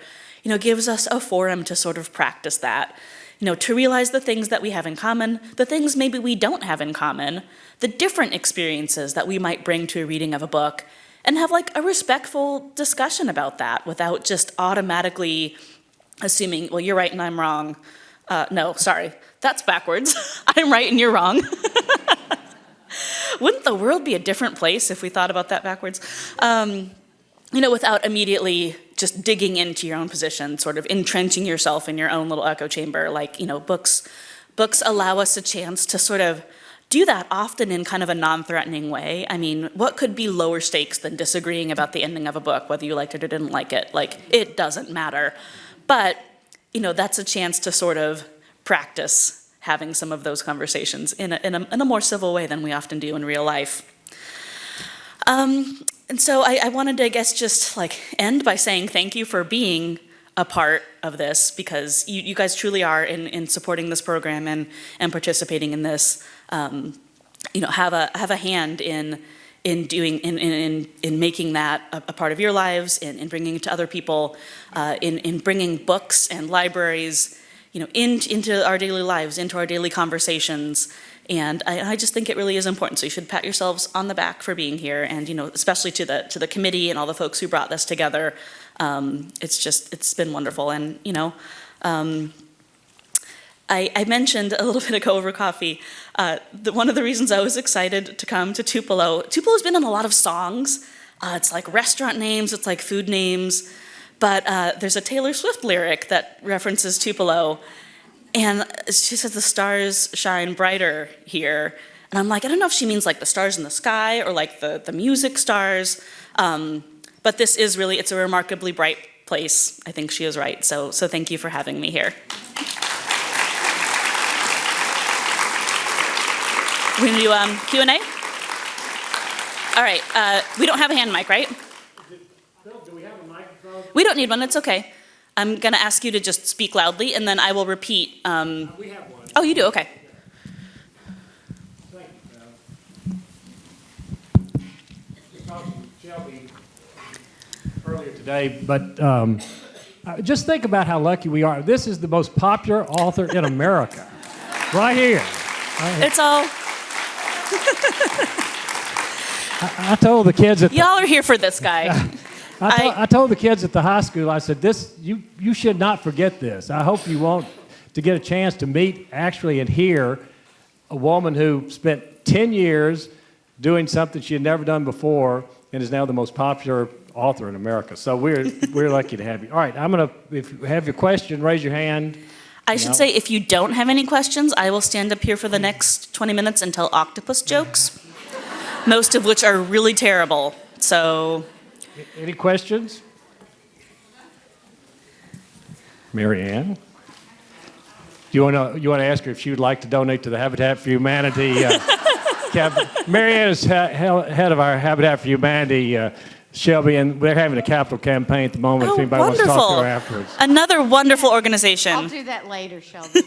gives us a forum to sort of practice that. To realize the things that we have in common, the things maybe we don't have in common, the different experiences that we might bring to a reading of a book, and have like a respectful discussion about that without just automatically assuming, well, you're right and I'm wrong. No, sorry, that's backwards. I'm right and you're wrong. Wouldn't the world be a different place if we thought about that backwards? Without immediately just digging into your own position, sort of entrenching yourself in your own little echo chamber. Like, books allow us a chance to sort of do that, often in kind of a non-threatening way. I mean, what could be lower stakes than disagreeing about the ending of a book, whether you liked it or didn't like it? Like, it doesn't matter. But, that's a chance to sort of practice having some of those conversations in a more civil way than we often do in real life. And so I wanted to, I guess, just like end by saying thank you for being a part of this, because you guys truly are in supporting this program and participating in this. Have a hand in making that a part of your lives, in bringing it to other people, in bringing books and libraries, into our daily lives, into our daily conversations. And I just think it really is important. So you should pat yourselves on the back for being here, and especially to the committee and all the folks who brought this together. It's been wonderful, and I mentioned a little bit ago over coffee, one of the reasons I was excited to come to Tupelo. Tupelo's been in a lot of songs. It's like restaurant names, it's like food names, but there's a Taylor Swift lyric that references Tupelo, and she says the stars shine brighter here. And I'm like, I don't know if she means like the stars in the sky or like the music stars, but this is really, it's a remarkably bright place. I think she is right, so thank you for having me here. We're gonna do Q&A? All right, we don't have a hand mic, right? Phil, do we have a microphone? We don't need one, it's okay. I'm gonna ask you to just speak loudly, and then I will repeat. We have one. Oh, you do, okay. Thank you, Phil. We talked to Shelby earlier today, but just think about how lucky we are. This is the most popular author in America, right here. It's all, I told the kids at y'all are here for this guy. I told the kids at the high school, I said, you should not forget this. I hope you want to get a chance to meet actually and hear a woman who spent 10 years doing something she had never done before and is now the most popular author in America. So we're lucky to have you. All right, if you have your question, raise your hand. I should say, if you don't have any questions, I will stand up here for the next 20 minutes and tell octopus jokes, most of which are really terrible. So, Any questions? Mary Ann? You want to ask her if she would like to donate to the Habitat for Humanity? Mary Ann is head of our Habitat for Humanity, Shelby, and we're having a capital campaign at the moment. oh, If anybody wants to talk to wonderful. her afterwards. Another wonderful organization. I'll do that later, Shelby.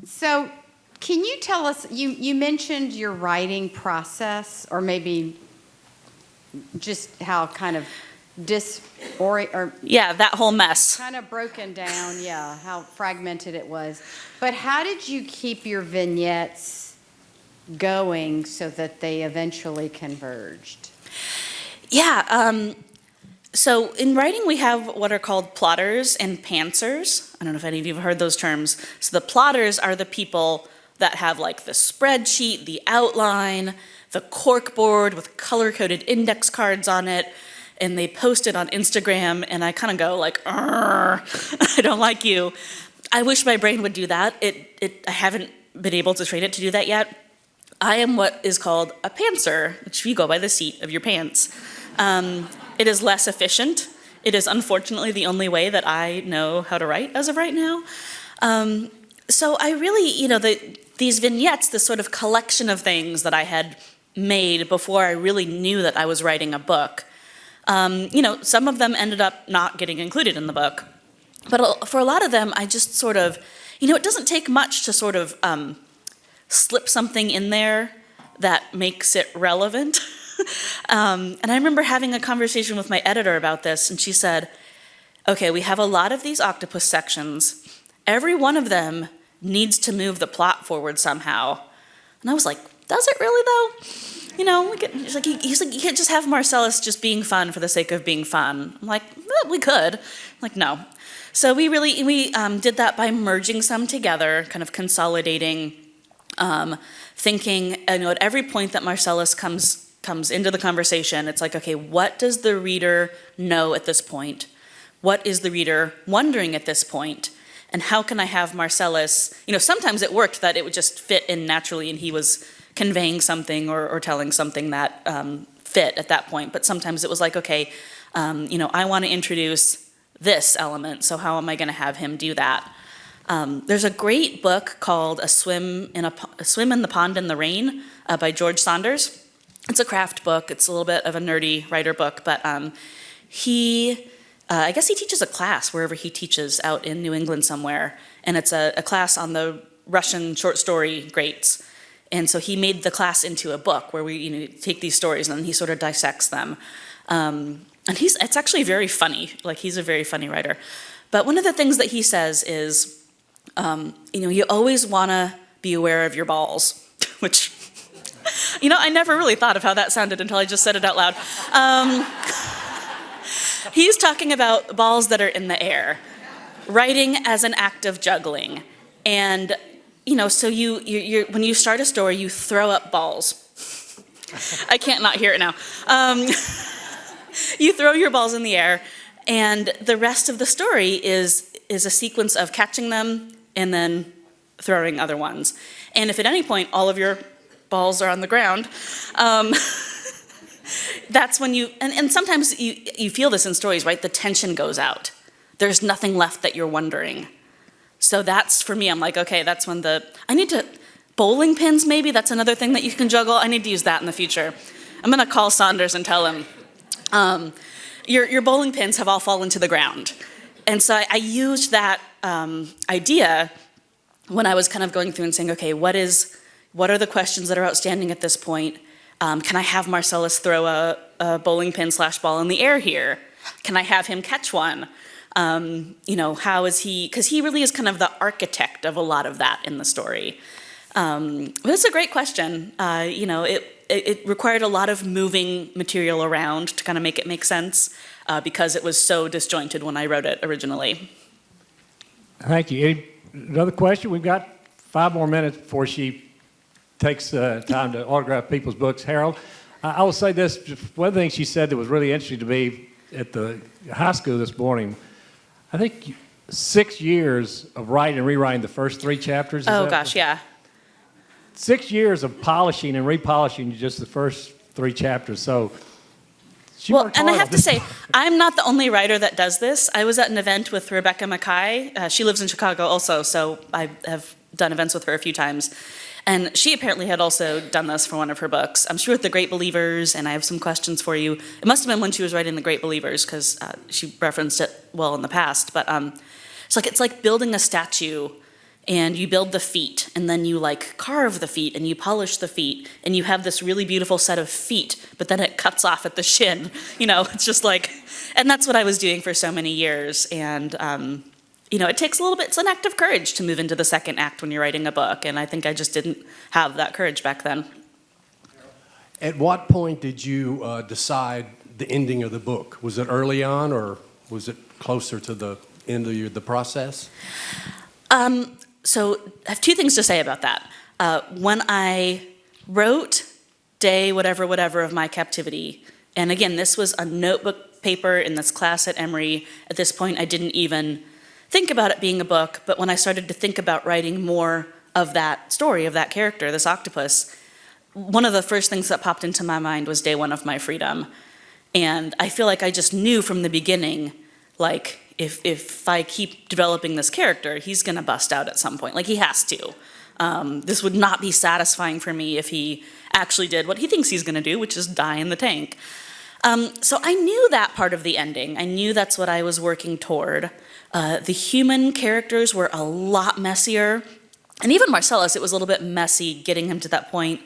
So can you tell us, you mentioned your writing process, or maybe just how kind of Yeah, that whole mess. kind of broken down, yeah, how fragmented it was. But how did you keep your vignettes going so that they eventually converged? Yeah, so in writing we have what are called plotters and pantsers. I don't know if any of you have heard those terms. So the plotters are the people that have like the spreadsheet, the outline, the cork board with color-coded index cards on it, and they post it on Instagram, and I kind of go like, I don't like you. I wish my brain would do that. I haven't been able to train it to do that yet. I am what is called a pantser, which you go by the seat of your pants. It is less efficient. It is unfortunately the only way that I know how to write as of right now. So I really, these vignettes, this sort of collection of things that I had made before I really knew that I was writing a book, some of them ended up not getting included in the book. But for a lot of them, I just sort of, it doesn't take much to sort of slip something in there that makes it relevant. And I remember having a conversation with my editor about this, and she said, okay, we have a lot of these octopus sections. Every one of them needs to move the plot forward somehow. And I was like, does it really though? He's like, you can't just have Marcellus just being fun for the sake of being fun. I'm like, well, we could. I'm like, no. So we did that by merging some together, kind of consolidating, thinking, at every point that Marcellus comes into the conversation, it's like, okay, what does the reader know at this point? What is the reader wondering at this point? And how can I have Marcellus, sometimes it worked that it would just fit in naturally and he was conveying something or telling something that fit at that point. But sometimes it was like, okay, I want to introduce this element, so how am I going to have him do that? There's a great book called A Swim in the Pond in the Rain by George Saunders. It's a craft book. It's a little bit of a nerdy writer book, but I guess he teaches a class wherever he teaches out in New England somewhere, and it's a class on the Russian short story greats. And so he made the class into a book where we take these stories and then he sort of dissects them. And it's actually very funny. Like, he's a very funny writer. But one of the things that he says is, you always want to be aware of your balls, which, I never really thought of how that sounded until I just said it out loud. He's talking about balls that are in the air, writing as an act of juggling. And, so you when you start a story, you throw up balls. I can't not hear it now. You throw your balls in the air, and the rest of the story is a sequence of catching them and then throwing other ones. And if at any point all of your balls are on the ground, that's when and sometimes you feel this in stories, right? The tension goes out. There's nothing left that you're wondering. So that's, for me, I'm like, okay, that's when bowling pins maybe, that's another thing that you can juggle. I need to use that in the future. I'm gonna call Saunders and tell him, your bowling pins have all fallen to the ground. And so I used that idea when I was kind of going through and saying, okay, what are the questions that are outstanding at this point? Can I have Marcellus throw a bowling pin / ball in the air here? Can I have him catch one? How is he, because he really is kind of the architect of a lot of that in the story. But it's a great question. It required a lot of moving material around to kind of make it make sense because it was so disjointed when I wrote it originally. Thank you. Another question? We've got 5 more minutes before she takes time to autograph people's books. Harold, I will say this. One of the things she said that was really interesting to me at the high school this morning, I think 6 years of writing and rewriting the first 3 chapters. Oh, gosh, yeah. 6 years of polishing and repolishing just the first 3 chapters. So well, and I have to say, I'm not the only writer that does this. I was at an event with Rebecca Mackay. She lives in Chicago also, so I have done events with her a few times. And she apparently had also done this for one of her books. I'm sure with The Great Believers, and I have some questions for you. It must have been when she was writing The Great Believers, because she referenced it well in the past. But it's like building a statue, and you build the feet, and then you carve the feet, and you polish the feet, and you have this really beautiful set of feet, but then it cuts off at the shin. It's just and that's what I was doing for so many years. And it takes a little bit, it's an act of courage to move into the second act when you're writing a book, and I think I just didn't have that courage back then. At what point did you decide the ending of the book? Was it early on, or was it closer to the end of the process? So I have 2 things to say about that. When I wrote day whatever, whatever of my captivity. And again, this was a notebook paper in this class at Emory. At this point, I didn't even think about it being a book, but when I started to think about writing more of that story, of that character, this octopus, one of the first things that popped into my mind was day one of my freedom. And I feel like I just knew from the beginning, like, if I keep developing this character, he's gonna bust out at some point, like he has to. This would not be satisfying for me if he actually did what he thinks he's gonna do, which is die in the tank. So I knew that part of the ending. I knew that's what I was working toward. The human characters were a lot messier. And even Marcellus, it was a little bit messy getting him to that point.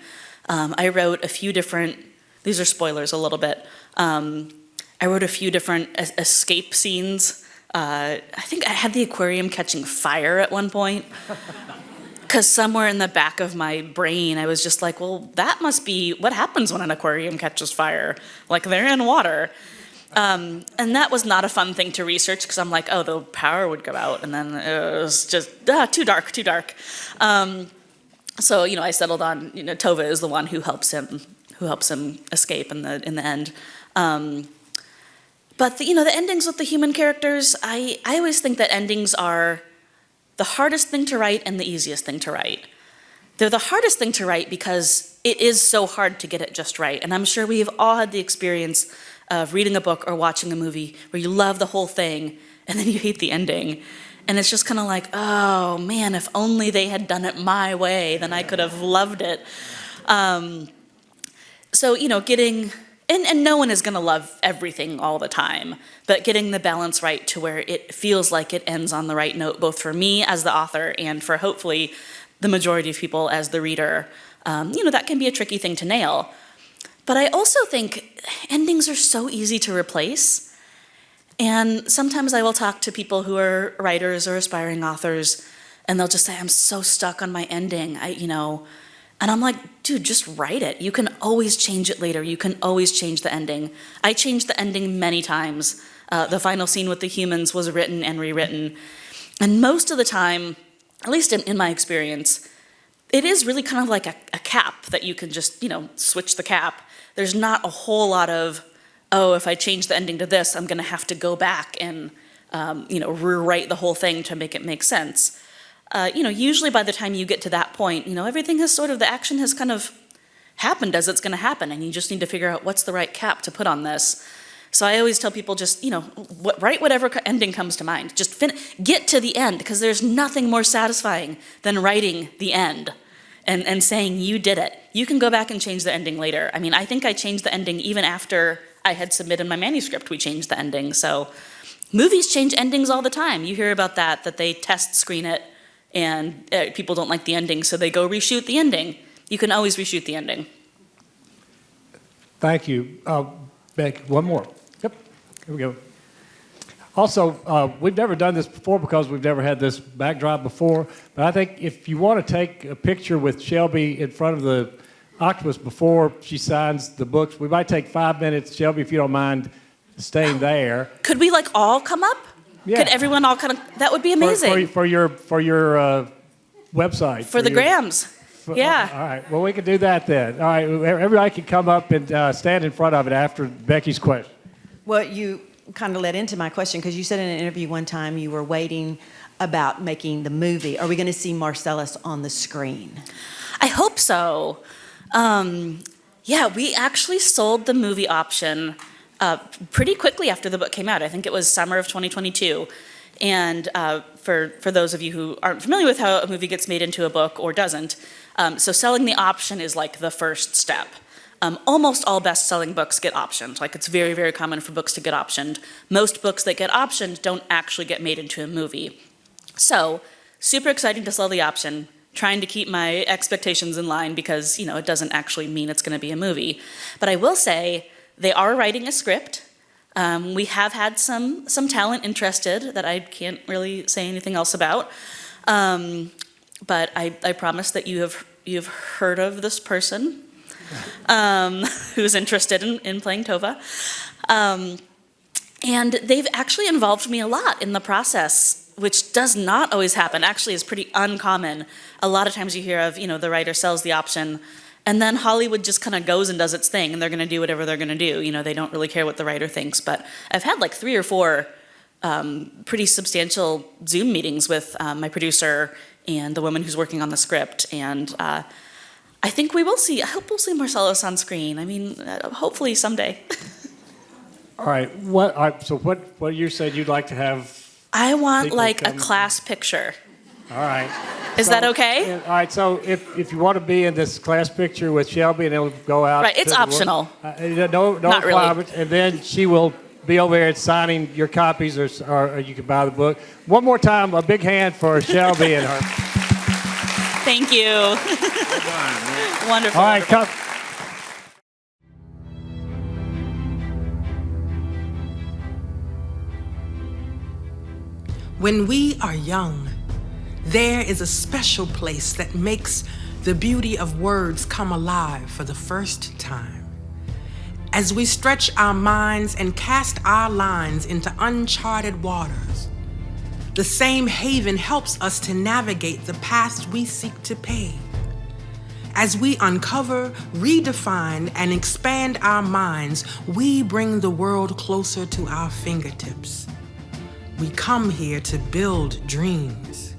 I wrote a few different, these are spoilers a little bit. I wrote a few different escape scenes. I think I had the aquarium catching fire at one point. Because somewhere in the back of my brain, I was just like, well, that must be what happens when an aquarium catches fire. Like, they're in water. And that was not a fun thing to research, because I'm like, oh, the power would go out, and then it was just, too dark. So, I settled on, Tova is the one who helps him escape in the end. But, the endings with the human characters, I always think that endings are the hardest thing to write and the easiest thing to write. They're the hardest thing to write because it is so hard to get it just right. And I'm sure we've all had the experience of reading a book or watching a movie where you love the whole thing and then you hate the ending. And it's just kind of like, oh man, if only they had done it my way, then I could have loved it. So, getting, and no one is gonna love everything all the time, but getting the balance right to where it feels like it ends on the right note, both for me as the author and for hopefully the majority of people as the reader, that can be a tricky thing to nail. But I also think endings are so easy to replace. And sometimes I will talk to people who are writers or aspiring authors, and they'll just say, I'm so stuck on my ending, and I'm like, dude, just write it. You can always change it later. You can always change the ending. I changed the ending many times. The final scene with the humans was written and rewritten. And most of the time, at least in my experience, it is really kind of like a cap that you can just, switch the cap. There's not a whole lot of, oh, if I change the ending to this, I'm gonna have to go back and, rewrite the whole thing to make it make sense. Usually by the time you get to that point, everything has the action has kind of happened as it's gonna happen, and you just need to figure out what's the right cap to put on this. So I always tell people just, write whatever ending comes to mind. Just get to the end, because there's nothing more satisfying than writing the end and saying you did it. You can go back and change the ending later. I mean, I think I changed the ending even after I had submitted my manuscript, we changed the ending. So movies change endings all the time. You hear about that they test screen it and people don't like the ending, so they go reshoot the ending. You can always reshoot the ending. Thank you. Beck, one more. Yep, here we go. Also, we've never done this before because we've never had this backdrop before, but I think if you want to take a picture with Shelby in front of the octopus before she signs the books, we might take 5 minutes. Shelby, if you don't mind staying there. Could we all come up? Yeah. Could everyone all that would be amazing. For your website. For the grams. Yeah. All right. Well, we can do that then. All right. Everybody can come up and stand in front of it after Becky's question. Well, you kind of led into my question, because you said in an interview one time you were waiting about making the movie. Are we going to see Marcellus on the screen? I hope so. We actually sold the movie option pretty quickly after the book came out. I think it was summer of 2022. And for those of you who aren't familiar with how a movie gets made into a book or doesn't, so selling the option is like the first step. Almost all best-selling books get optioned. It's very, very common for books to get optioned. Most books that get optioned don't actually get made into a movie. So, super exciting to sell the option, trying to keep my expectations in line because, it doesn't actually mean it's gonna be a movie. But I will say, they are writing a script. We have had some talent interested that I can't really say anything else about. But I promise that you've heard of this person who's interested in playing Tova. And they've actually involved me a lot in the process, which does not always happen. Actually, is pretty uncommon. A lot of times you hear of, the writer sells the option And then Hollywood just kind of goes and does its thing, and they're going to do whatever they're going to do. You know, they don't really care what the writer thinks. But I've had like 3 or 4 pretty substantial Zoom meetings with my producer and the woman who's working on the script. And I think we will see, I hope we'll see Marcellus on screen. I mean, hopefully someday. All right. So what you said you'd like to have? I want People like a come- class picture. All right. Is that okay? All right. So if you want to be in this class picture with Shelby, and it'll go out. Right, it's to the optional. No Not really. requirements. And then she will be over there signing your copies, or you can buy the book. One more time, a big hand for Shelby and her. Thank you. Wonderful. All right. wonderful. Come. When we are young, there is a special place that makes the beauty of words come alive for the first time. As we stretch our minds and cast our lines into uncharted waters, the same haven helps us to navigate the paths we seek to pave. As we uncover, redefine, and expand our minds, we bring the world closer to our fingertips. We come here to build dreams.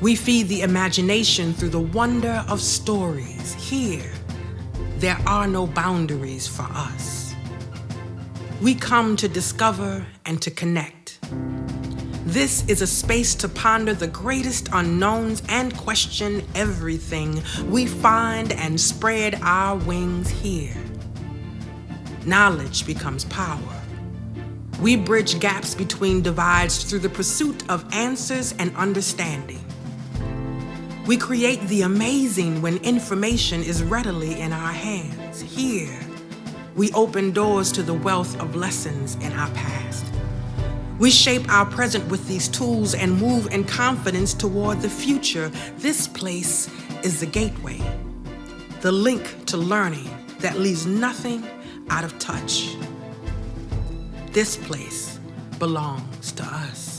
We feed the imagination through the wonder of stories. Here, there are no boundaries for us. We come to discover and to connect. This is a space to ponder the greatest unknowns and question everything. We find and spread our wings here. Knowledge becomes power. We bridge gaps between divides through the pursuit of answers and understanding. We create the amazing when information is readily in our hands. Here, we open doors to the wealth of lessons in our past. We shape our present with these tools and move in confidence toward the future. This place is the gateway, the link to learning that leaves nothing out of touch. This place belongs to us.